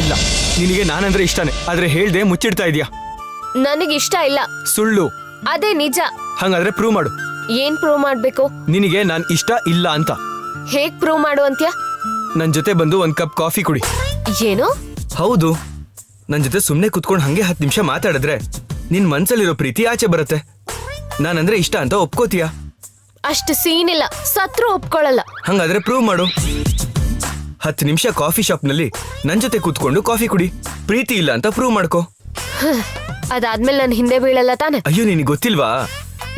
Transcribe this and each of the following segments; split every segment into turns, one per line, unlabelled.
ಇಲ್ಲ. ನಿನಗೆ ನಾನಂದ್ರೆ ಇಷ್ಟನೇ, ಆದ್ರೆ ಹೇಳ್ದೆ ಮುಚ್ಚಿಡ್ತಾ ಇದೀಯಾ.
ನನಗಿಷ್ಟ ಇಲ್ಲ.
ಸುಳ್ಳು.
ಅದೇ ನಿಜ.
ಹಂಗಾದ್ರೆ ಪ್ರೂವ್ ಮಾಡು.
ಏನ್ ಪ್ರೂವ್ ಮಾಡ್ಬೇಕು?
ನಿನಗೆ ನಾನ್ ಇಷ್ಟ ಇಲ್ಲ ಅಂತ.
ಹೇಗ್ ಪ್ರೂವ್ ಮಾಡು ಅಂತ್ಯ?
ನನ್ ಜೊತೆ ಬಂದು 1 ಕಪ್ ಕಾಫಿ ಕುಡಿ.
ಏನು?
ಹೌದು, ನನ್ ಜೊತೆ ಸುಮ್ನೆ ಕುತ್ಕೊಂಡು ಹಂಗೆ 10 ನಿಮಿಷ ಮಾತಾಡಿದ್ರೆ ನಿನ್ ಮನ್ಸಲ್ಲಿರೋ ಪ್ರೀತಿ ಆಚೆ ಬರುತ್ತೆ. ನಾನಂದ್ರೆ ಇಷ್ಟ ಅಂತ ಒಪ್ಕೋತೀಯಾ?
ಅಷ್ಟು ಸೀನ್ ಇಲ್ಲ, ಸತ್ರು ಒಪ್ಕೊಳ್ಳಲ್ಲ.
ಹಂಗಾದ್ರೆ ಪ್ರೂವ್ ಮಾಡು. 10 ನಿಮಿಷ ಕಾಫಿ ಶಾಪ್ ನಲ್ಲಿ ನನ್ ಜೊತೆ ಕೂತ್ಕೊಂಡು ಕಾಫಿ ಕುಡಿ. ಪ್ರೀತಿ ಇಲ್ಲ ಅಂತ ಪ್ರೂವ್ ಮಾಡ್ಕೋ.
ಅದಾದ್ಮೇಲೆ ನಾನು ಹಿಂದೆ ಬೀಳಲ್ಲ ತಾನೆ?
ಅಯ್ಯೋ, ನಿನಗೆ ಗೊತ್ತಿಲ್ವಾ?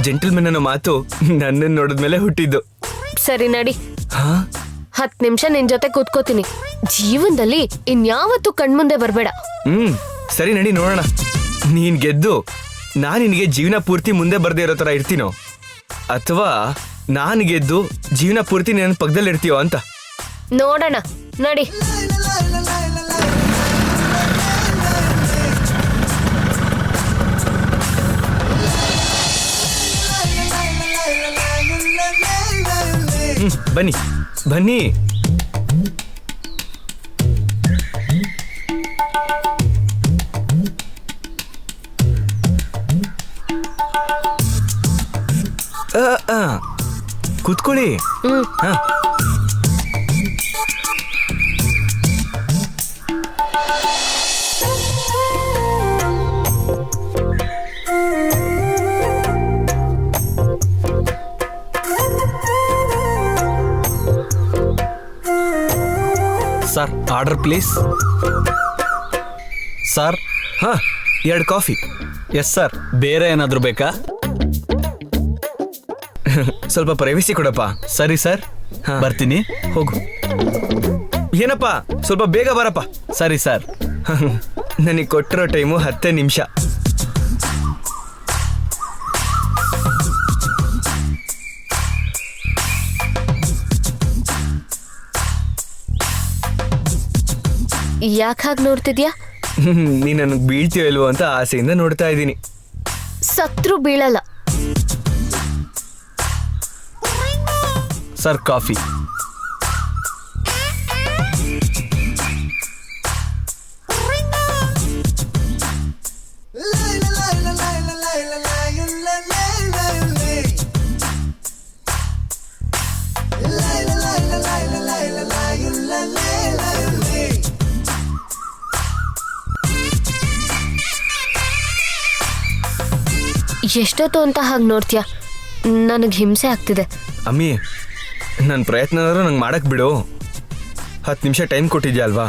ಜೆಂಟಲ್ಮೆನ್ ಅನ್ನೋ ಮಾತು ನನ್ನನ್ನು ನೋಡಿದ್ಮೇಲೆ ಹುಟ್ಟಿದ್ದು.
ಸರಿ ನಡಿ.
ಹಾ,
10 ನಿಮಿಷ ನಿನ್ ಜೊತೆ ಕೂತ್ಕೋತೀನಿ. ಜೀವನದಲ್ಲಿ ಇನ್ಯಾವತ್ತೂ ಕಣ್ಮುಂದೆ ಬರ್ಬೇಡ.
ಸರಿ ನಡಿ, ನೋಡೋಣ. ನೀನ್ ಗೆದ್ದು ನಾನ್ ನಿನಗೆ ಜೀವನ ಪೂರ್ತಿ ಮುಂದೆ ಬರ್ದೇ ಇರೋ ತರ ಇರ್ತೀನೋ, ಅಥವಾ ನಾನ್ ಗೆದ್ದು ಜೀವನ ಪೂರ್ತಿ ನನ್ನ ಪಕ್ಕದಲ್ಲಿ ಇರ್ತೀಯೋ ಅಂತ
ನೋಡೋಣ. ನಡಿ.
ಬನ್ನಿ ಬನ್ನಿ. ಕೂತ್ಕೊಳ್ಳಿ. ಹಾ,
ಸರ್, ಆರ್ಡರ್ ಪ್ಲೀಸ್. ಸರ್.
ಹಾ, 2 ಕಾಫಿ.
Yes sir. ಬೇರೆ ಏನಾದರೂ ಬೇಕಾ?
ಸ್ವಲ್ಪ ಪ್ರೈವಸಿ ಕೊಡಪ್ಪ.
ಸರಿ ಸರ್, ಬರ್ತೀನಿ.
ಹೋಗು. ಏನಪ್ಪ, ಸ್ವಲ್ಪ ಬೇಗ ಬರಪ್ಪ.
ಸರಿ ಸರ್.
ನನಗೆ ಕೊಟ್ಟಿರೋ ಟೈಮು 10 ನಿಮಿಷ.
ಯಾಕೆ ಹಾಗೆ ನೋಡ್ತಿದ್ಯಾ?
ನೀ ನನಗೆ ಬೀಳ್ತೀಯೋ ಇಲ್ವೋ ಅಂತ ಆಸೆಯಿಂದ ನೋಡ್ತಾ ಇದ್ದೀನಿ.
ಸತ್ರು ಬೀಳಲ್ಲ.
Sir, coffee.
ಎಷ್ಟೊತ್ತು ಅಂತ ಹಾಗೆ ನೋಡ್ತೀಯ? ನನಗೆ ಹಿಂಸೆ ಆಗ್ತಿದೆ.
ಅಮ್ಮಿ, ನನ್ನ ಪ್ರಯತ್ನ ನಂಗೆ ಮಾಡಕ್ ಬಿಡು. 10 ನಿಮಿಷ ಟೈಮ್ ಕೊಟ್ಟಿದ್ಯಾ ಅಲ್ವಾ?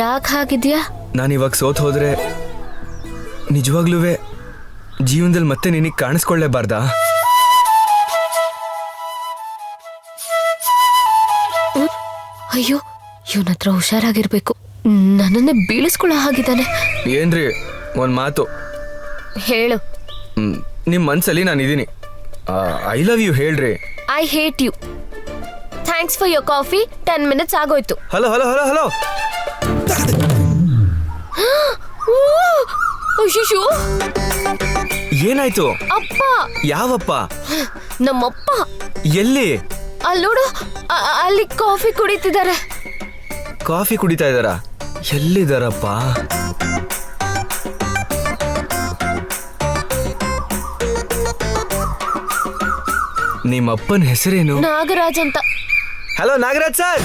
ಯಾಕೆ ಹಾಗಿದ್ಯಾ?
ನಾನಿವಾಗ ಸೋತ್ ಹೋದ್ರೆ ನಿಜವಾಗ್ಲೂ ಜೀವನದಲ್ಲಿ ಮತ್ತೆ ನಿನಗೆ ಕಾಣಿಸ್ಕೊಳ್ಳೇಬಾರ್ದಾ?
ಅಯ್ಯೋ, ಇವನ ಹತ್ರ ಹುಷಾರಾಗಿರ್ಬೇಕು. ನನ್ನನ್ನೇ ಬೀಳಿಸ್ಕೊಳ್ಳೋ ಹಾಗಿದ್ದಾನೆ.
ಏನ್ರಿ ಒಂದ್ ಮಾತು
ಹೇಳು.
ನಿಮ್ ಮನ್ಸಲ್ಲಿ ನಾನಿದ್ದೀನಿ. ಐ ಲವ್ ಯು ಹೇಳ್ರಿ.
I hate you. Thanks for your coffee. 10 minutes ಆಗೋಯ್ತು.
Hello hello hello hello.
ಅಯ್ಯೋ,
ಏನಾಯ್ತು?
ಅಪ್ಪ. ಯಾವಪ್ಪ? ನಮ್ಮಪ್ಪ.
ಎಲ್ಲಿ?
ಅಲ್ಲೋಡು, ಅಲ್ಲಿ ಕಾಫಿ ಕುಡಿತಿದ್ದಾರೆ.
ಕಾಫಿ ಕುಡಿತಾ ಇದ್ದಾರಾ? ಎಲ್ಲಿದ್ದಾರಪ್ಪ? ನಿಮ್ಮಪ್ಪನ ಹೆಸರೇನು?
ನಾಗರಾಜ್ ಅಂತ.
Hello Nagaraj sir.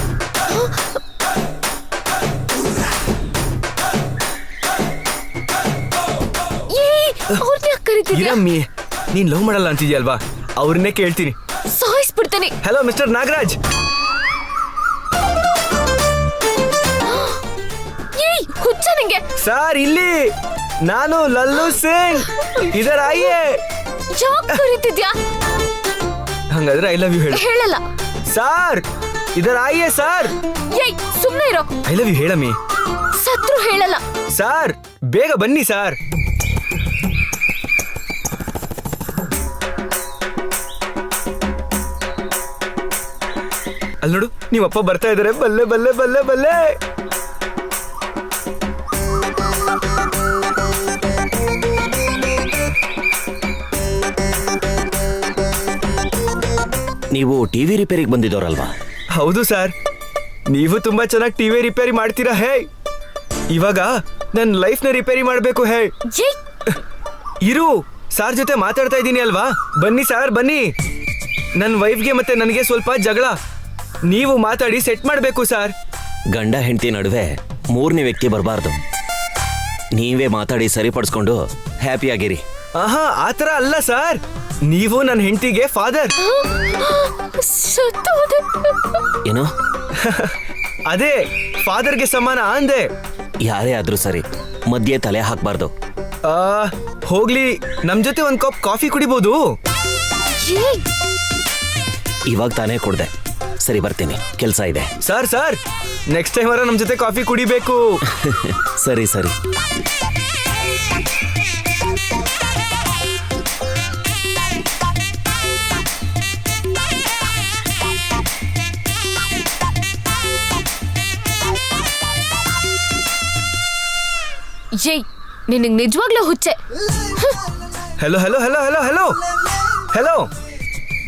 ಇರಮ್ಮಿ, ನೀನ್ ಲವ್ ಮಾಡಲ್ಲ ಅಂತಿದ್ಯಲ್ವಾ, ಅವ್ರನ್ನೇ ಕೇಳ್ತೀನಿ.
ಸಾಯಿಸ್ಬಿಡ್ತೀನಿ.
Hello mister Nagaraj.
ಹುಚ್ಚ ನಿಂಗೆ?
ಸರ್, ಇಲ್ಲಿ ನಾನು ಲಲ್ಲು ಸಿಂಗ್. ಇದರ ಆಯೇ.
ಯಾಕೆ ಕರೀತಿದ್ಯಾ?
ಹಂಗಾದ್ರೆ ಐ ಲವ್ ಯು ಹೇಳು.
ಹೇಳಲ್ಲ.
ಸರ್, ಇದರ ಆಯೇ ಸರ್.
ಏಯ್, ಸುಮ್ಮನೆ ಇರೋ.
ಐ ಲವ್ ಯು ಹೇಳಮ್ಮಿ.
ಸತ್ರು ಹೇಳಲ್ಲ.
ಸರ್, ಬೇಗ ಬನ್ನಿ ಸರ್. ಅಲ್ಲಿ ನೋಡು, ನೀವಪ್ಪ ಬರ್ತಾ ಇದಾರೆ. ಬಲ್ಲೆ ಬಲ್ಲೆ ಬಲ್ಲೆ ಬಲ್ಲೆ.
ನೀವು ಟಿವಿ ರಿಪೇರಿಗೆ ಬಂದಿದ್ದೋರಲ್ವಾ?
ಹೌದು ಸರ್, ನೀವು ತುಂಬಾ ಚೆನ್ನಾಗಿ ಟಿವಿ ರಿಪೇರಿ ಮಾಡ್ತೀರಾ. ಹೇ, ಇವಾಗ ನನ್ನ ಲೈಫ್ನ ರಿಪೇರಿ ಮಾಡಬೇಕು. ಹೇ
ಜೈ
ಇರು, ಸಾರ್ ಜೊತೆ ಮಾತಾಡ್ತಾ ಇದ್ದೀನಿ ಅಲ್ವಾ. ಬನ್ನಿ ಸಾರ್, ಬನ್ನಿ. ನನ್ನ ವೈಫ್ಗೆ ಮತ್ತೆ ನನಗೆ ಸ್ವಲ್ಪ ಜಗಳ, ನೀವು ಮಾತಾಡಿ ಸೆಟ್ ಮಾಡಬೇಕು ಸರ್.
ಗಂಡ ಹೆಂಡತಿ ನಡುವೆ ಮೂರನೇ ವ್ಯಕ್ತಿ ಬರಬಾರ್ದು. ನೀವೇ ಮಾತಾಡಿ ಸರಿಪಡಿಸ್ಕೊಂಡು ಹ್ಯಾಪಿಯಾಗಿರಿ.
ಆಹಾ, ಆತರ ಅಲ್ಲ ಸರ್. ನೀವು ನನ್ನ ಹೆಂಡತಿಗೆ ಫಾದರ್.
ಸತ್ತೋದೆ.
ಏನು?
ಅದೇ ಫಾದರ್ಗೆ ಸಮಾನ ಅಂದೆ.
ಯಾರೇ ಆದ್ರೂ ಸರಿ, ಮಧ್ಯೆ ತಲೆ ಹಾಕ್ಬಾರ್ದು.
ಆ, ಹೋಗ್ಲಿ, ನಮ್ ಜೊತೆ ಒಂದ್ ಕಪ್ ಕಾಫಿ ಕುಡಿಬಹುದು?
ಜೈ
ಇವಾಗ ತಾನೇ ಕೊಡ್ದೆ. ಸರಿ, ಬರ್ತೀನಿ, ಕೆಲಸ ಇದೆ.
ಸರ್ ನೆಕ್ಸ್ಟ್ ಟೈಮ್ ನಮ್ ಜೊತೆ ಕಾಫಿ ಕುಡಿಬೇಕು.
ಸರಿ ಸರಿ.
ಜೈ, ನಿನಗ್ ನಿಜವಾಗ್ಲೂ ಹುಚ್ಚೆ.
Hello hello hello hello hello hello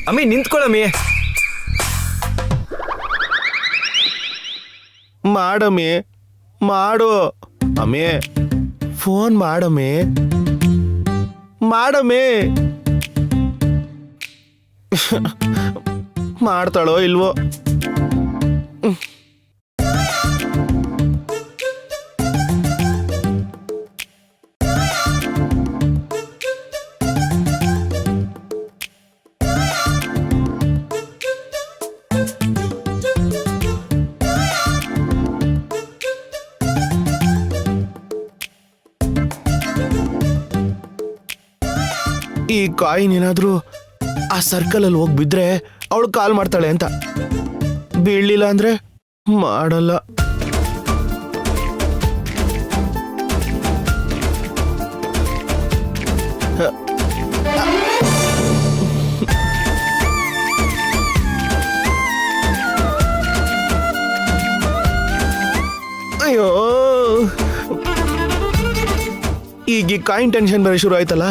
ಅಮ್ಮಿ, ನಿಂತ್ಕೊಳ್ಳಮ್ಮಿ.
ಮಾಡಮ್ಮಿ, ಮಾಡು ಅಮ್ಮಿ, ಫೋನ್ ಮಾಡಮ್ಮಿ, ಮಾಡಮ್ಮಿ. ಮಾಡ್ತಾಳೋ ಇಲ್ವೋ? ಈ ಕಾಯಿನ್ ಏನಾದ್ರೂ ಆ ಸರ್ಕಲ್ ಅಲ್ಲಿ ಹೋಗಿ ಬಿದ್ರೆ ಅವಳು ಕಾಲ್ ಮಾಡ್ತಾಳೆ ಅಂತ. ಬೀಳ್ಲಿಲ್ಲ ಅಂದ್ರೆ ಮಾಡಲ್ಲ. ಅಯ್ಯೋ, ಈಗ ಈ ಕಾಯಿನ್ ಟೆನ್ಷನ್ ಬೇರೆ ಶುರು ಆಯ್ತಲ್ಲ.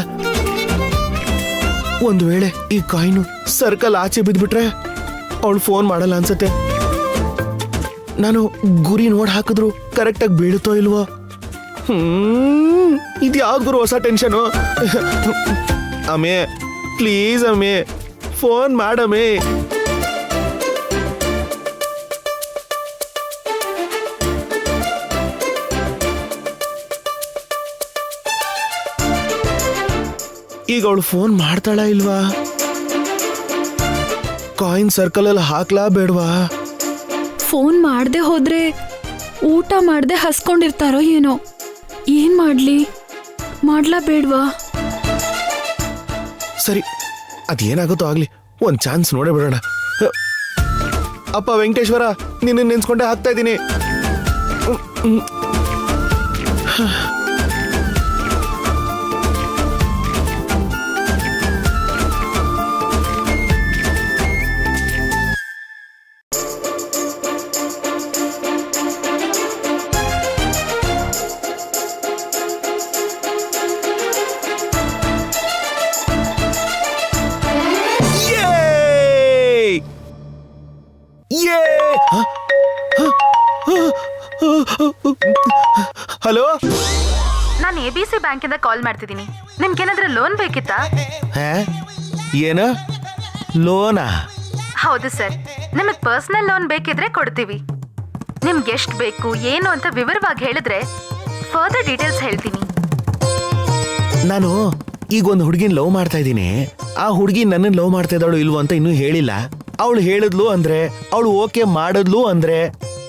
ಒಂದು ವೇಳೆ ಈ ಕಾಯಿನು ಸರ್ಕಲ್ ಆಚೆ ಬಿದ್ಬಿಟ್ರೆ ಅವಳು ಫೋನ್ ಮಾಡಲ್ಲ ಅನ್ಸತ್ತೆ. ನಾನು ಗುರಿ ನೋಡ್ ಹಾಕಿದ್ರು ಕರೆಕ್ಟಾಗಿ ಬೀಳುತ್ತೋ ಇಲ್ವೋ? ಇದು ಯಾವ್ದು ಹೊಸ ಟೆನ್ಷನು? ಅಮ್ಮೆ, ಪ್ಲೀಸ್ ಅಮ್ಮೆ, ಫೋನ್ ಮಾಡಮ್ಮೆ. ಈಗ ಅವಳು ಫೋನ್ ಮಾಡ್ತಾಳ ಇಲ್ವಾ? ಕಾಯಿನ್ ಸರ್ಕಲ್ ಅಲ್ಲಿ ಹಾಕ್ಲಾ ಬೇಡವಾ?
ಫೋನ್ ಮಾಡದೆ ಹೋದ್ರೆ ಊಟ ಮಾಡದೆ ಹಸ್ಕೊಂಡಿರ್ತಾರೋ ಏನೋ. ಏನ್ ಮಾಡ್ಲಿ? ಮಾಡ್ಲಾ ಬೇಡ್ವಾ?
ಸರಿ, ಅದೇನಾಗುತ್ತೋ ಆಗ್ಲಿ, ಒಂದ್ ಚಾನ್ಸ್ ನೋಡೇ ಬಿಡೋಣ. ಅಪ್ಪ ವೆಂಕಟೇಶ್ವರ, ನಿನ್ನ ನೆನ್ಸ್ಕೊಂಡೆ ಹಾಕ್ತಾ ಇದ್ದೀನಿ. ಹಲೋ,
ನಾನು ABC ಬ್ಯಾಂಕಿಂದ ಕಾಲ್ ಮಾಡ್ತಿದ್ದೀನಿ. ನಿಮ್ಗೇನಾದ್ರೂ ಲೋನ್ ಬೇಕಿತ್ತಾ?
ಏನ ಲೋನಾ?
ಹೌದು ಸರ್, ನಿಮಗೆ ಪರ್ಸನಲ್ ಲೋನ್ ಬೇಕಿದ್ರೆ ಕೊಡ್ತೀವಿ. ನಿಮ್ಗೆ ಎಷ್ಟು ಬೇಕು ಏನು ಅಂತ ವಿವರವಾಗಿ ಹೇಳಿದ್ರೆ ಫರ್ದರ್ ಡೀಟೇಲ್ಸ್ ಹೇಳ್ತೀನಿ.
ನಾನು ಈಗ ಒಂದು ಹುಡುಗಿನ ಲವ್ ಮಾಡ್ತಾ ಇದ್ದೀನಿ. ಆ ಹುಡುಗಿ ನನ್ನನ್ನು ಲವ್ ಮಾಡ್ತಾ ಇದ್ದಾಳು ಇಲ್ವೋ ಅಂತ ಇನ್ನೂ ಹೇಳಿಲ್ಲ. ಅವಳು ಹೇಳಿದ್ಲು ಅಂದ್ರೆ, ಅವಳು ಓಕೆ ಮಾಡಿದ್ಲು ಅಂದ್ರೆ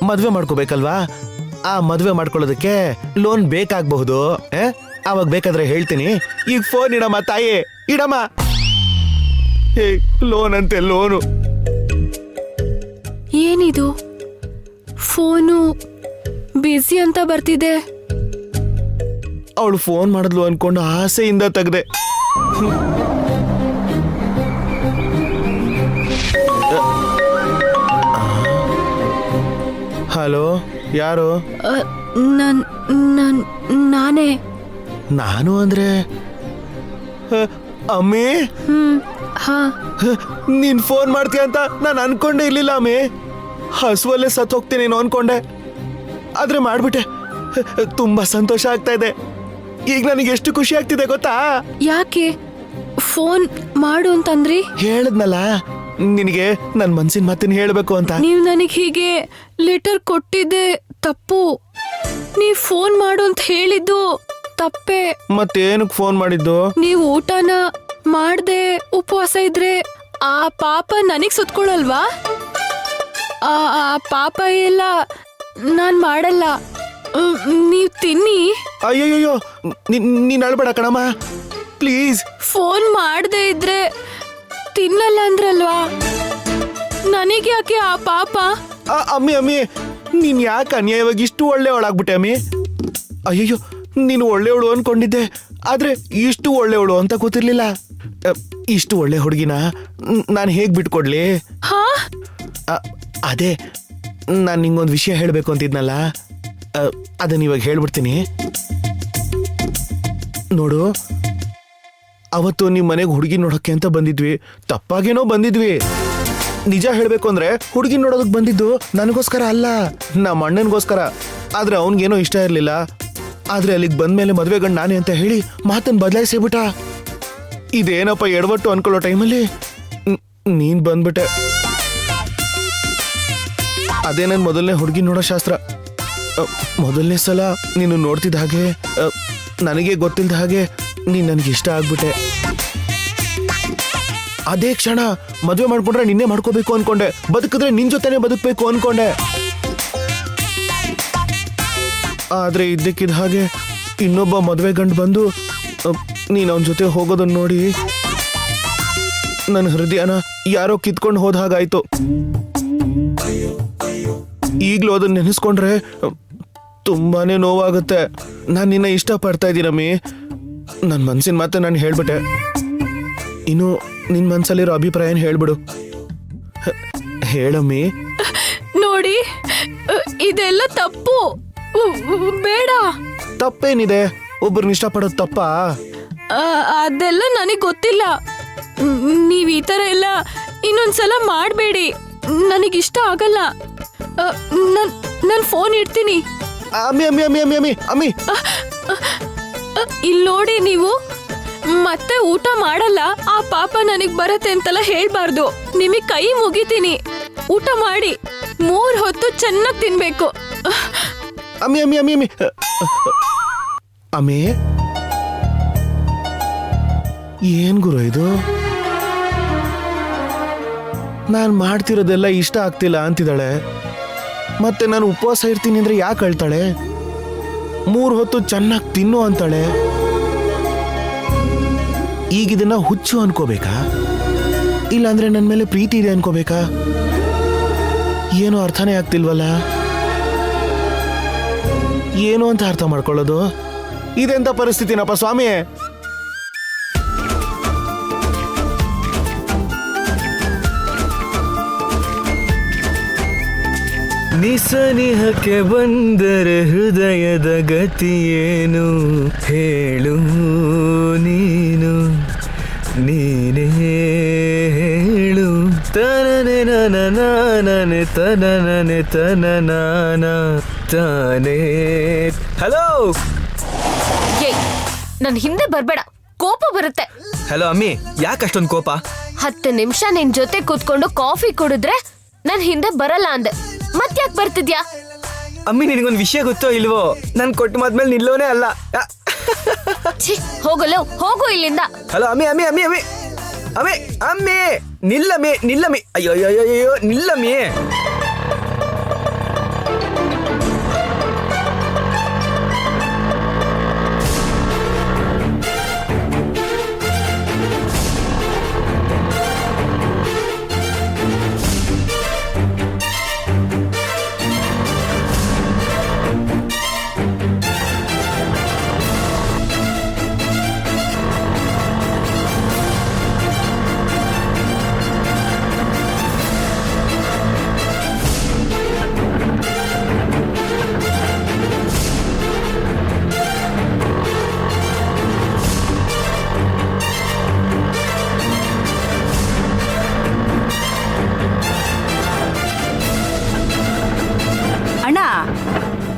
ಮದ್ವೆ ಮಾಡ್ಕೋಬೇಕಲ್ವಾ? ಆ ಮದ್ವೆ ಮಾಡ್ಕೊಳ್ಳೋದಕ್ಕೆ ಲೋನ್ ಬೇಕಾಗಬಹುದು. ಅವಾಗ ಬೇಕಾದ್ರೆ ಹೇಳ್ತೀನಿ. ಈಗ ಫೋನ್ ಇಡಮ್ಮ ತಾಯಿ, ಇಡಮ್ಮ. ಲೋನ್ ಅಂತೆ ಲೋನು.
ಏನಿದು? ಫೋನು ಬಿಸಿ ಅಂತ ಬರ್ತಿದೆ.
ಅವಳು ಫೋನ್ ಮಾಡಿದ್ಲು ಅನ್ಕೊಂಡು ಆಸೆಯಿಂದ ತೆಗ್ದೆ. ಹಲೋ, ಯಾರು?
ನಾನೇ.
ನಾನು ಅಂದ್ರೆ ಅಮ್ಮಿ.
ಹಾ
ನೀನ್ ಫೋನ್ ಮಾಡ್ತೀಯ ಅಂತ ನಾನು ಅನ್ಕೊಂಡೇ ಇರ್ಲಿಲ್ಲ ಅಮ್ಮಿ. ಹಸುವಲ್ಲೇ ಸತ್ ಹೋಗ್ತೀನಿ ಅನ್ಕೊಂಡೆ, ಆದ್ರೆ ಮಾಡ್ಬಿಟ್ಟೆ. ತುಂಬಾ ಸಂತೋಷ ಆಗ್ತಾ ಇದೆ. ಈಗ ನನಗೆ ಎಷ್ಟು ಖುಷಿ ಆಗ್ತಿದೆ ಗೊತ್ತಾ?
ಯಾಕೆ ಫೋನ್ ಮಾಡು ಅಂತಂದ್ರಿ?
ಹೇಳದ್ನಲ್ಲ ನಿನಗೆ ನನ್ ಮನ್ಸಿನ ಮಾತಿನ ಹೇಳ್ಬೇಕು ಅಂತ.
ನೀವ್ ನನಗ್ ಹೀಗೆ ಲೆಟರ್ ಕೊಟ್ಟಿದ್ದೆ ತಪ್ಪು. ನೀವ್ ಫೋನ್ ಮಾಡು ಅಂತ ಹೇಳಿದ್ದು ತಪ್ಪೆ.
ಮತ್ತೇನಕ್ ಫೋನ್ ಮಾಡಿದ್ದು?
ನೀವ್ ಊಟನ ಮಾಡ್ದೆ ಉಪವಾಸ ಇದ್ರೆ ಆ ಪಾಪ ನನಗ್ ಸುತ್ಕೊಳಲ್ವಾ? ಆ ಪಾಪ ಎಲ್ಲ ನಾನ್ ಮಾಡಲ್ಲ. ನೀವ್ ತಿನ್ನಿ.
ಅಯ್ಯಯ್ಯೋ ನೀನ್ ಅಳ್ಬೇಡ ಕಣಮ್ಮ, ಪ್ಲೀಸ್.
ಫೋನ್ ಮಾಡದೆ ಇದ್ರೆ ತಿನ್ನಲ್ಲ ಅಂದ್ರಲ್ವಾ, ನನಗೆ ಯಾಕೆ ಆ ಪಾಪ?
ಅಮ್ಮಿ ಅಮ್ಮಿ, ನೀನ್ ಯಾಕೆ ಅನ್ಯಾಯವಾಗಿ ಇಷ್ಟು ಒಳ್ಳೆಯವಳಾಗ್ಬಿಟ್ಟೆ ಅಮ್ಮಿ? ಅಯ್ಯಯ್ಯೋ, ನೀನು ಒಳ್ಳೆಯವಳು ಅನ್ಕೊಂಡಿದ್ದೆ, ಆದ್ರೆ ಇಷ್ಟು ಒಳ್ಳೆಯವಳು ಅಂತ ಗೊತ್ತಿರ್ಲಿಲ್ಲ. ಇಷ್ಟು ಒಳ್ಳೆ ಹುಡುಗಿನ ನಾನು ಹೇಗ್ ಬಿಟ್ಕೊಡ್ಲಿ?
ಹಾ
ಅದೇ ನಾನು ನಿಂಗೊಂದು ವಿಷಯ ಹೇಳ್ಬೇಕು ಅಂತಿದ್ನಲ್ಲ, ಅದನ್ನ ಇವಾಗ ಹೇಳ್ಬಿಡ್ತೀನಿ ನೋಡು. ಅವತ್ತು ನಿಮ್ ಮನೆಗೆ ಹುಡುಗಿ ನೋಡೋಕೆ ಅಂತ ಬಂದಿದ್ವಿ. ತಪ್ಪಾಗೇನೋ ಬಂದಿದ್ವಿ. ನಿಜ ಹೇಳ್ಬೇಕು ಅಂದ್ರೆ ಹುಡುಗಿ ನೋಡೋದಕ್ ಬಂದಿದ್ದು ನನಗೋಸ್ಕರ ಅಲ್ಲ, ನಮ್ಮ ಅಣ್ಣನಿಗೋಸ್ಕರ. ಆದ್ರೆ ಅವನ್ಗೇನೋ ಇಷ್ಟ ಇರ್ಲಿಲ್ಲ. ಆದ್ರೆ ಅಲ್ಲಿಗೆ ಬಂದ್ಮೇಲೆ ಮದ್ವೆ ಗಂಡ ನಾನೇ ಅಂತ ಹೇಳಿ ಮಾತನ್ನ ಬದಲಾಯಿಸಿಬಿಟ್ಟ. ಇದೇನಪ್ಪ ಎಡವಟ್ಟು ಅನ್ಕೊಳ್ಳೋ ಟೈಮಲ್ಲಿ ನೀನ್ ಬಂದ್ಬಿಟ್ಟೆ. ಅದೇ ನನ್ ಮೊದಲನೇ ಹುಡುಗಿ ನೋಡೋ ಶಾಸ್ತ್ರ. ಮೊದಲನೇ ಸಲ ನೀನು ನೋಡ್ತಿದ್ದ ಹಾಗೆ, ನನಗೆ ಗೊತ್ತಿಲ್ದ ಹಾಗೆ ನೀನ್ ನನಗೆ ಇಷ್ಟ ಆಗ್ಬಿಟ್ಟೆ. ಅದೇ ಕ್ಷಣ ಮದ್ವೆ ಮಾಡ್ಕೊಂಡ್ರೆ ನಿನ್ನೆ ಮಾಡ್ಕೋಬೇಕು ಅನ್ಕೊಂಡೆ, ಬದುಕಿದ್ರೆ ನಿನ್ ಜೊತೆನೆ ಬದುಕಬೇಕು ಅನ್ಕೊಂಡೆ. ಆದ್ರೆ ಇದ್ದಕ್ಕಿದ್ದ ಹಾಗೆ ಇನ್ನೊಬ್ಬ ಮದ್ವೆ ಗಂಡು ಬಂದು ನೀನ್ ಅವನ ಜೊತೆ ಹೋಗೋದನ್ನ ನೋಡಿ ನನ್ನ ಹೃದಯನ ಯಾರೋ ಕಿತ್ಕೊಂಡು ಹೋದ ಹಾಗಾಯ್ತು. ಈಗ್ಲೂ ಅದನ್ನ ನೆನೆಸ್ಕೊಂಡ್ರೆ ತುಂಬಾನೇ ನೋವಾಗುತ್ತೆ. ನಾನು ನಿನ್ನ ಇಷ್ಟ ಪಡ್ತಾ ಇದ್ದೀನಮ್ಮಿ. ನನ್ನ ಮನ್ಸಿನ ಮಾತೆ ನಾನು ಹೇಳ್ಬಿಟ್ಟೆ. ಇನ್ನು ನಿನ್ ಮನ್ಸಲ್ಲಿರೋ ಅಭಿಪ್ರಾಯನ ಹೇಳ್ಬಿಡು. ಹೇಳಮ್ಮಿ.
ನೋಡಿ, ಇದೆಲ್ಲ ತಪ್ಪು. ಬೇಡ.
ತಪ್ಪೇನಿದೆ? ಒಬ್ಬರನ್ನ ಇಷ್ಟಪಡೋದು ತಪ್ಪಾ?
ಅದೆಲ್ಲ ನನಗ್ ಗೊತ್ತಿಲ್ಲ. ನೀವ್ ಈ ತರ ಎಲ್ಲ ಇನ್ನೊಂದ್ಸಲ ಮಾಡ್ಬೇಡಿ. ನನಗಿಷ್ಟ ಆಗಲ್ಲ. ನನ್ ಫೋನ್ ಇಡ್ತೀನಿ.
ಅಮ್ಮಿ ಅಮ್ಮಿ ಅಮ್ಮಿ ಅಮ್ಮಿ ಅಮ್ಮಿ ಅಮ್ಮಿ
ಇಲ್ಲಿ ನೋಡಿ, ನೀವು ಮತ್ತೆ ಊಟ ಮಾಡಲ್ಲ, ಆ ಪಾಪ ನನಗ್ ಬರತ್ತೆ ಅಂತೆಲ್ಲ ಹೇಳ್ಬಾರ್ದು. ನಿಮಗ್ ಕೈ ಮುಗಿತೀನಿ, ಊಟ ಮಾಡಿ. 3 ಹೊತ್ತು ಚೆನ್ನಾಗಿ ತಿನ್ಬೇಕು.
ಅಮ್ಮಿ ಅಮ್ಮಿ ಅಮ್ಮಿ ಅಮ್ಮಿ ಅಮ್ಮಿ, ಏನ್ ಗುರು ಇದು? ನಾನ್ ಮಾಡ್ತಿರೋದೆಲ್ಲ ಇಷ್ಟ ಆಗ್ತಿಲ್ಲ ಅಂತಿದ್ದಾಳೆ. ಮತ್ತೆ ನಾನು ಉಪವಾಸ ಇರ್ತೀನಿ ಅಂದ್ರೆ ಯಾಕೆ ಅಳ್ತಾಳೆ? 3 ಹೊತ್ತು ಚೆನ್ನಾಗಿ ತಿನ್ನು ಅಂತಾಳೆ. ಈಗಿದನ್ನ ಹುಚ್ಚು ಅನ್ಕೋಬೇಕಾ? ಇಲ್ಲಾಂದ್ರೆ ನನ್ನ ಮೇಲೆ ಪ್ರೀತಿ ಇದೆ ಅನ್ಕೋಬೇಕಾ? ಏನೋ ಅರ್ಥನೇ ಆಗ್ತಿಲ್ವಲ್ಲ. ಏನು ಅಂತ ಅರ್ಥ ಮಾಡ್ಕೊಳ್ಳೋದು? ಇದೆಂತ ಪರಿಸ್ಥಿತಿನಪ್ಪ ಸ್ವಾಮಿ?
ನಿಸನಿಹಕ್ಕೆ ಬಂದರೆ ಹೃದಯದ ಗತಿಯೇನು ಹೇಳು ನೀನು, ನೀನೇ ಹೇಳು. ತನನೆ ನನೆ ತನನೆ ತನನಾನ ತಾನೇ. ಹಲೋ,
ನನ್ ಹಿಂದೆ ಬರ್ಬೇಡ, ಕೋಪ ಬರುತ್ತೆ.
ಹಲೋ ಅಮ್ಮಿ, ಯಾಕೆ ಅಷ್ಟೊಂದು ಕೋಪ?
10 ನಿಮಿಷ ನಿನ್ ಜೊತೆ ಕೂತ್ಕೊಂಡು ಕಾಫಿ ಕುಡಿದ್ರೆ ನನ್ ಹಿಂದೆ ಬರಲ್ಲ ಅಂದೆ, ಮತ್ತ್ಯಾಕ್ ಬರ್ತಿದ್ಯಾ?
ಅಮ್ಮಿ, ನಿನಗೊಂದು ವಿಷಯ ಗೊತ್ತೋ ಇಲ್ವೋ? ನಾನು ಕೊಟ್ಟು ಮಾದ್ಮೇಲೆ ನಿಲ್ಲೋನೇ ಅಲ್ಲ.
ಹೋಗಲು ಹೋಗು ಇಲ್ಲಿಂದ.
ಹಲೋ ಅಮ್ಮಿ ಅಮ್ಮಿ ಅಮ್ಮಿ ಅಮ್ಮಿ ಅಮ್ಮಿ ಅಮ್ಮಿ, ನಿಲ್ಲಮ್ಮಿ ನಿಲ್ಲಮ್ಮಿ. ಅಯ್ಯೋ ಅಯ್ಯೋ ಅಯ್ಯೋ, ನಿಲ್ಲಮ್ಮಿ.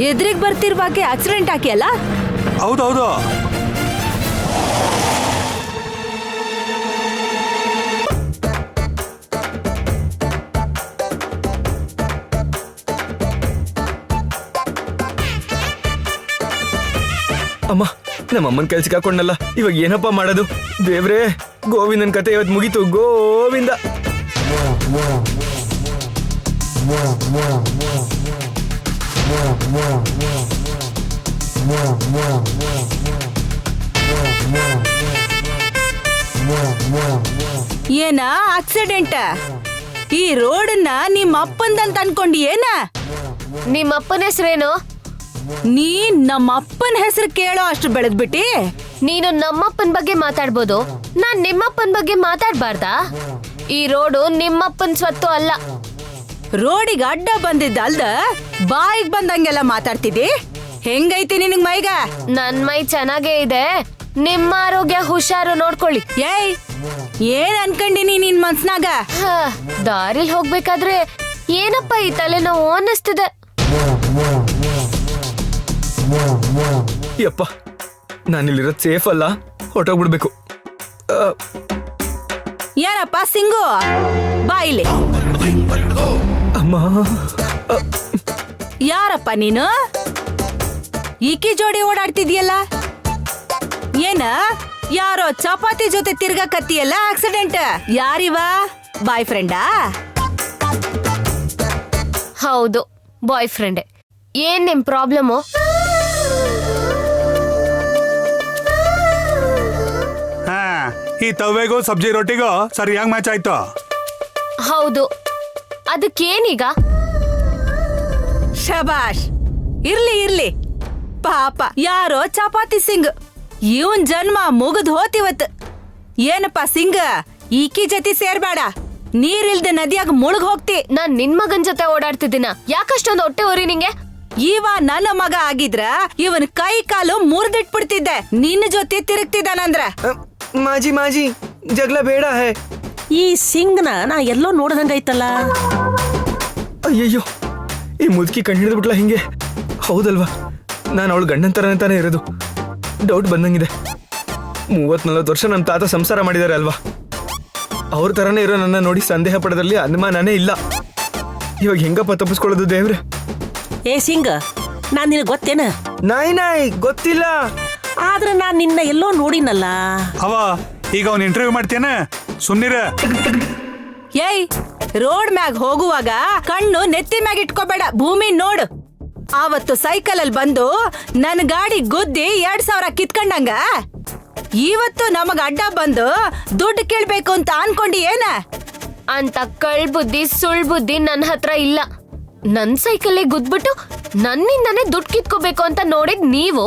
ಎದುರಿಗೆ ಬರ್ತಿರುವಾಗೆ ಆಕ್ಸಿಡೆಂಟ್ ಹಾಕಿಯಲ್ಲ?
ಹೌದೌದು.
ಅಮ್ಮ, ನಮ್ಮ ಅಮ್ಮನ ಕೆಲ್ಸ ಹಾಕೊಂಡಲ್ಲ, ಇವಾಗ ಏನಪ್ಪ ಮಾಡೋದು? ದೇವ್ರೇ, ಗೋವಿಂದನ್ ಕತೆ ಇವತ್ತು ಮುಗೀತು. ಗೋವಿಂದ.
ಏನ ಆಕ್ಸಿಡೆಂಟ್? ಈ ರೋಡನ್ನ ನಿಮ್ಮ ಅಪ್ಪಂದಂತ ಅನ್ಕೊಂಡಿ ಏನ?
ನಿಮ್ಮಪ್ಪನ ಹೆಸರೇನು?
ನೀನ್ ನಮ್ಮ ಅಪ್ಪನ ಹೆಸರು ಕೇಳೋ ಅಷ್ಟು ಬೆಳೆದ್ಬಿಟ್ಟಿ.
ನೀನು ನಮ್ಮಪ್ಪನ ಬಗ್ಗೆ ಮಾತಾಡ್ಬೋದು, ನಾನ್ ನಿಮ್ಮಪ್ಪನ ಬಗ್ಗೆ ಮಾತಾಡ್ಬಾರ್ದಾ? ಈ ರೋಡು ನಿಮ್ಮಪ್ಪನ ಸ್ವತ್ತು ಅಲ್ಲ.
ರೋಡಿಗೆ ಅಡ್ಡ ಬಂದಿದ್ದ ಅಲ್ದ ಬಾಯಿಗೆ ಬಂದಂಗೆಲ್ಲ ಮಾತಾಡ್ತಿದ್ದಿ. ಹೆಂಗೈತಿ ನಿನಗ್ ಮೈಗ?
ನನ್ ಮೈ ಚೆನ್ನಾಗೇ ಇದೆ, ನಿಮ್ಮ ಆರೋಗ್ಯ ಹುಷಾರು ನೋಡ್ಕೊಳ್ಳಿ.
ಏಯ್, ಏನ್ ಅನ್ಕೊಂಡಿನಿ ನಿನ್ ಮನ್ಸ್ನಾಗ?
ದಾರಿಲ್ ಹೋಗ್ಬೇಕಾದ್ರೆ ಏನಪ್ಪ ಈ ತಲೆನೋವು ಅನ್ನಿಸ್ತಿದೆ.
ಯಪ್ಪ, ನಾನಿಲ್ಲಿರೋದು ಸೇಫ್ ಅಲ್ಲ, ಹೊರಟೋಗ್ಬಿಡ್ಬೇಕು.
ಏನಪ್ಪ ಸಿಂಗು, ಬಾಯಿಲಿ.
ಅಮ್ಮ,
ಯಾರಪ್ಪ ನೀನು? ಈಕಿ ಜೋಡಿ ಓಡಾಡ್ತಿದ್ಯಲ್ಲ? ಏನ ಯಾರೋ ಚಪಾತಿ ಜೊತೆ ತಿರ್ಗಾಕತ್ತಿಯಲ್ಲ? ಆಕ್ಸಿಡೆಂಟ್ ಯಾರಿವ? ಬಾಯ್ ಫ್ರೆಂಡಾ?
ಹೌದು, ಬಾಯ್ ಫ್ರೆಂಡೆ. ಏನ್ ನಿಮ್ ಪ್ರಾಬ್ಲಮು?
ಹಾ, ಈ ತವ್ವೆಗೂ ಸಬ್ಜಿ ರೊಟ್ಟಿಗೂ ಸರಿಯಾಗಿ ಮ್ಯಾಚ್ ಆಯ್ತು.
ಹೌದು, ಅದಕ್ಕೇನೀಗ?
ಶಬಾಷ್, ಇರ್ಲಿ ಇರ್ಲಿ. ಪಾಪ ಯಾರೋ ಚಪಾತಿ ಸಿಂಗ್, ಇವನ್ ಜನ್ಮ ಮುಗಿದ್ ಹೋತಿವತ್. ಏನಪ್ಪ ಸಿಂಗ್, ಈಕಿ ಜೊತೆ ಸೇರ್ಬೇಡ, ನೀರಿಲ್ದ ನದಿಯಾಗ ಮುಳುಗ್ ಹೋಗ್ತಿ.
ನಾನ್ ನಿನ್ ಮಗನ್ ಜೊತೆ ಓಡಾಡ್ತಿದ್ದೀನ, ಯಾಕಷ್ಟೊಂದು ಹೊಟ್ಟೆ ಉರಿ ನಿಂಗೆ?
ಇವ ನನ್ನ ಮಗ ಆಗಿದ್ರ ಇವನ್ ಕೈ ಕಾಲು ಮುರಿದಿಟ್ಬಿಡ್ತಿದ್ದೆ. ನಿನ್ನ ಜೊತೆ ತಿರುಗ್ತಿದ್ದಾನಂದ್ರ.
ಮಾಜಿ ಮಾಜಿ, ಜಗಳ ಬೇಡ ಹೇ.
ಈ ಸಿಂಗ್ನ ನಾ ಎಲ್ಲೋ ನೋಡ್ದಂಗೈತಲ್ಲ.
ಅಯ್ಯಯ್ಯೋ, ಈ ಮುದುಕಿ ಕಣ್ಣು ಹಿಡಿದ್ಬಿಟ್ಲ ಹಿಂಗೆ. ಹೌದಲ್ವಾ, ನಾನು ಅವಳು ಗಂಡನ ಥರನೇ ತಾನೇ ಇರೋದು. ಡೌಟ್ ಬಂದಂಗಿದೆ. 30-40 ವರ್ಷ ನಮ್ಮ ತಾತ ಸಂಸಾರ ಮಾಡಿದ್ದಾರೆ ಅಲ್ವಾ, ಅವ್ರ ಥರನೇ ಇರೋ ನನ್ನ ನೋಡಿ ಸಂದೇಹ ಪಡೋದ್ರಲ್ಲಿ ಅನುಮಾನನೇ ಇಲ್ಲ. ಇವಾಗ ಹೆಂಗಪ್ಪ ತಪ್ಪಿಸ್ಕೊಳ್ಳೋದು ದೇವ್ರೆ?
ಏ ಸಿಂಗ್, ನಾನ್ ನಿನಗೆ ಗೊತ್ತೇನ?
ನಾಯಿ ಗೊತ್ತಿಲ್ಲ.
ಆದ್ರೆ ನಾನ್ ನಿನ್ನ ಎಲ್ಲೋ ನೋಡಿನಲ್ಲ.
ಅವ ಈಗ ಅವ್ನ ಇಂಟರ್ವ್ಯೂ ಮಾಡ್ತೇನೆ, ಸುಮ್ನಿರ.
ಏಯ್, ರೋಡ್ ಮ್ಯಾಗ್ ಹೋಗುವಾಗ ಕಣ್ಣು ನೆತ್ತಿ ಮ್ಯಾಗ ಇಟ್ಕೋಬೇಡ, ಭೂಮಿ ನೋಡು. ಆವತ್ತು ಸೈಕಲ್ ಅಲ್ಲಿ ಬಂದು ನನ್ ಗಾಡಿ ಗುದ್ದಿ 2000 ಕಿತ್ಕೊಂಡಂಗ, ಇವತ್ತು ನಮಗ ಅಡ್ಡ ಬಂದು ದುಡ್ಡು ಕೇಳ್ಬೇಕು ಅಂತ ಅನ್ಕೊಂಡಿ ಏನ?
ಅಂತ ಕಳ್ ಬುದ್ಧಿ ಸುಳ್ ಬುದ್ಧಿ ನನ್ನ ಹತ್ರ ಇಲ್ಲ. ನನ್ ಸೈಕಲ್ಲೇ ಗುದ್ಬಿಟ್ಟು ನನ್ನಿಂದಾನೇ ದುಡ್ಡು ಕಿತ್ಕೋಬೇಕು ಅಂತ ನೋಡಿದ್ ನೀವು.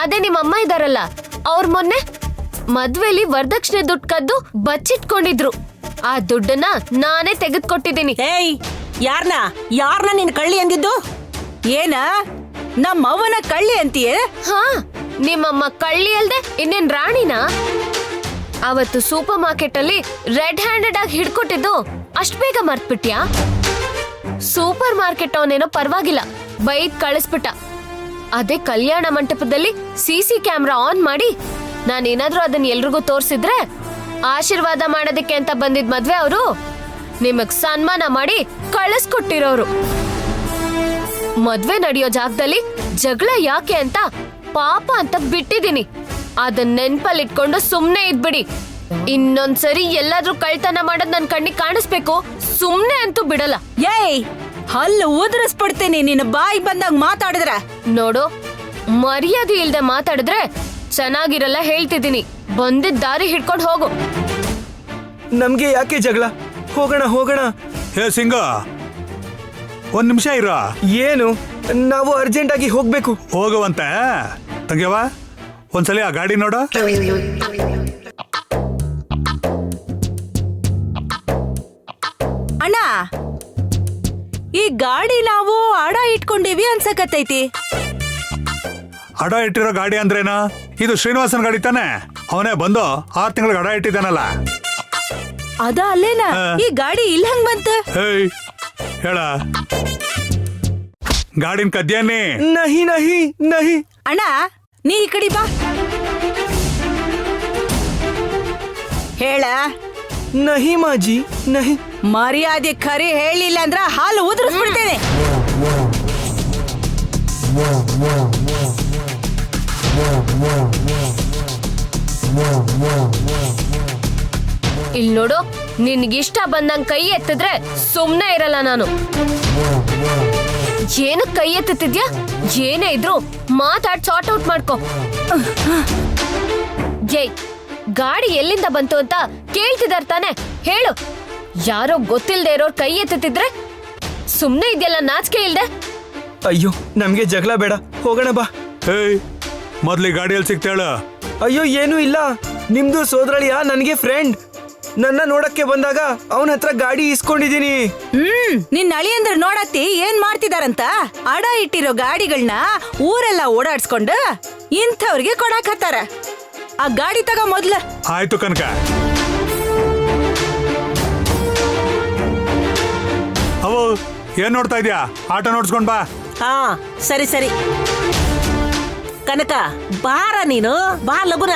ಅದೇ ನಿಮ್ಮಮ್ಮ ಇದಾರಲ್ಲ, ಅವ್ರ ಮೊನ್ನೆ ಮದ್ವೆಲಿ ವರದಕ್ಷಿಣೆ ದುಡ್ಡು ಕದ್ದು ಬಚ್ಚಿಟ್ಕೊಂಡಿದ್ರು. ಆ ದುಡ್ಡನ್ನ ನಾನೇ ತೆಗೆದ್ಕೊಟ್ಟಿದ್ದೀನಿ.
ಏಯ್, ಯಾರ್ನ ನಿನ್ ಕಳ್ಳಿ ಅಂದಿದ್ದು?
ಏನ ನಮ್ಮವ್ವನ ಕಳ್ಳಿ ಅಂತೀಯ?
ಹಾ, ನಿಮ್ಮಮ್ಮ ಕಳ್ಳಿ ಅಲ್ದೆ ಇನ್ನೇನ್ ರಾಣಿನಾ? ಅವತ್ತು ಸೂಪರ್ ಮಾರ್ಕೆಟ್ ಅಲ್ಲಿ ರೆಡ್ ಹ್ಯಾಂಡೆಡ್ ಆಗಿ ಹಿಡ್ಕೊಟ್ಟಿದ್ದು ಅಷ್ಟ್ ಬೇಗ ಮರ್ತ್ಬಿಟ್ಯಾ? ಸೂಪರ್ ಮಾರ್ಕೆಟ್ ಅವನೇನೋ ಪರವಾಗಿಲ್ಲ, ಬೈದ್ ಕಳಿಸ್ಬಿಟ್ಟ. ಅದೇ ಕಲ್ಯಾಣ ಮಂಟಪದಲ್ಲಿ CC ಕ್ಯಾಮ್ರಾ ಆನ್ ಮಾಡಿ ನಾನೇನಾದ್ರೂ ಅದನ್ನ ಎಲ್ರಿಗೂ ತೋರ್ಸಿದ್ರೆ ಆಶೀರ್ವಾದ ಮಾಡೋದಕ್ಕೆ ಅಂತ ಬಂದಿದ್ ಮದ್ವೆ ಅವರು ನಿಮಗ್ ಸನ್ಮಾನ ಮಾಡಿ ಕಳಿಸ್ಕೊಟ್ಟಿರೋರು. ಮದ್ವೆ ನಡೆಯೋ ಜಾಗದಲ್ಲಿ ಜಗಳ ಯಾಕೆ ಅಂತ ಪಾಪ ಅಂತ ಬಿಟ್ಟಿದೀನಿ. ಅದನ್ನ ನೆನ್ಪಲ್ಲಿಟ್ಕೊಂಡು ಸುಮ್ನೆ ಇದ್ಬಿಡಿ. ಇನ್ನೊಂದ್ಸರಿ ಎಲ್ಲಾದ್ರೂ ಕಳ್ತನ ಮಾಡೋದ್ ನನ್ ಕಣ್ಣಿಗೆ ಕಾಣಿಸ್ಬೇಕು, ಸುಮ್ನೆ ಅಂತೂ ಬಿಡಲ್ಲ.
ಏಯ್, ಹಲ್ಲು ಉದುರಿಸ್ಬಿಡ್ತೀನಿ ನಿನ್ನ ಬಾಯಿ ಬಂದಾಗ ಮಾತಾಡಿದ್ರ.
ನೋಡು, ಮರ್ಯಾದೆ ಇಲ್ದೆ ಮಾತಾಡಿದ್ರೆ ಚೆನ್ನಾಗಿರಲ್ಲ, ಹೇಳ್ತಿದ್ದೀನಿ. ಬಂದಿದ್ದ ದಾರಿ ಹಿಡ್ಕೊಂಡು ಹೋಗು.
ನಮ್ಗೆ ಯಾಕೆ ಜಗಳ? ಹೋಗೋಣ.
ಹೇ ಸಿಂಗ, 1 ನಿಮಿಷ ಇರ.
ಏನು, ನಾವು ಅರ್ಜೆಂಟ್ ಆಗಿ ಹೋಗ್ಬೇಕು.
ಹೋಗುವಂತ ತಂಗ್ಯವ, ಒಂದ್ಸಲಿ ಆ ಗಾಡಿ ನೋಡ.
ಅಣ್ಣ, ಈ ಗಾಡಿ ನಾವು ಅಡ ಇಟ್ಕೊಂಡಿವಿ ಅನ್ಸಕತ್ತೈತಿ.
ಅಡ ಇಟ್ಟಿರೋ ಗಾಡಿ ಅಂದ್ರೇನ? ಇದು ಶ್ರೀನಿವಾಸನ್ ಗಾಡಿ ತಾನೆ? ಅವನೇ ಬಂದು 6 ತಿಂಗಳಿಗೆ ಅಡ ಇಟ್ಟಿದ್ದಾನಲ್ಲ.
ಅದ ಅಲ್ಲೇನ? ಈ ಗಾಡಿ ಇಲ್ಲ ಹಂಗ್ ಬಂತ?
ಹೇಳ, ಗಾಡಿನ ಕದ್ಯಾನಿ.
ನಹಿ ನಹಿ ನಹಿ.
ಅಣ್ಣ ನೀ ಈ ಕಡೆ ಬಾ. ಹೇಳ.
ನಹಿ ಮಾಜಿ ನಹಿ.
ಮರ್ಯಾದೆ ಖರಿ ಹೇಳಿಲ್ಲ ಅಂದ್ರ ಹಾಲು ಉದುರಿಸ್ಬಿಡ್ತೇನೆ.
ಇಲ್ ನೋಡು, ನಿನ್ಗಿಷ್ಟ ಬಂದಂಗ್ ಕೈ ಎತ್ತಿದ್ರೆ ಸುಮ್ನೆ ಇರಲ್ಲ ನಾನು. ಏನಕ್ ಕೈ ಎತ್ತುತ್ತಿದ್ಯಾ? ಏನೇ ಇದ್ರು ಮಾತಾಡ್ ಸಾರ್ಟ್ ಔಟ್ ಮಾಡ್ಕೊ. ಜೈ, ಗಾಡಿ ಎಲ್ಲಿಂದ ಬಂತು ಅಂತ ಕೇಳ್ತಿದಾರ ತಾನೆ, ಹೇಳು. ಯಾರೋ ಗೊತ್ತಿಲ್ದೆ ಇರೋರ್ ಕೈ ಎತ್ತುತ್ತಿದ್ರೆ ಸುಮ್ನೆ ಇದೆಯಲ್ಲ, ನಾಚಿಕೆ ಇಲ್ದೆ.
ಅಯ್ಯೋ, ನಮ್ಗೆ ಜಗಳ ಬೇಡ, ಹೋಗೋಣ ಬಾ.
ಏಯ್, ಮೊದ್ಲು ಗಾಡಿಯಲ್ಲಿ ಸಿಗ್ತಾಳ.
ಅಯ್ಯೋ, ಏನೂ ಇಲ್ಲ. ನಿಮ್ದು ಸೋದರಳಿಯ ನನಗೆ ಫ್ರೆಂಡ್. ನನ್ನ ನೋಡಕ್ಕೆ ಬಂದಾಗ ಅವನ ಹತ್ರ ಗಾಡಿ ಇಸ್ಕೊಂಡಿದೀನಿ.
ನಿನ್ ಅಳಿಯಂದ್ರ ನೋಡತ್ತಿ ಏನ್ ಮಾಡ್ತಿದಾರಂತ ಅಡ ಇಟ್ಟಿರೋ ಗಾಡಿಗಳನ್ನ ಊರೆಲ್ಲ ಓಡಾಡ್ಸ್ಕೊಂಡು ಇಂಥವ್ರಿಗೆ ಕೊಡಾಕತ್ತಾರ. ಆ ಗಾಡಿ ತಗೋ ಮೊದ್ಲ.
ಆಯ್ತು ಕನಕ. ಅವು ಏನ್ ನೋಡ್ತಾ ಇದ್ಯಾ? ಆಟೋ ನೋಡ್ಸ್ಕೊಂಡ್ ಬಾ.
ಹಾ ಸರಿ ಸರಿ. ಕನಕ ಬಾರ ನೀನು, ಬಾ ಲಗುನ.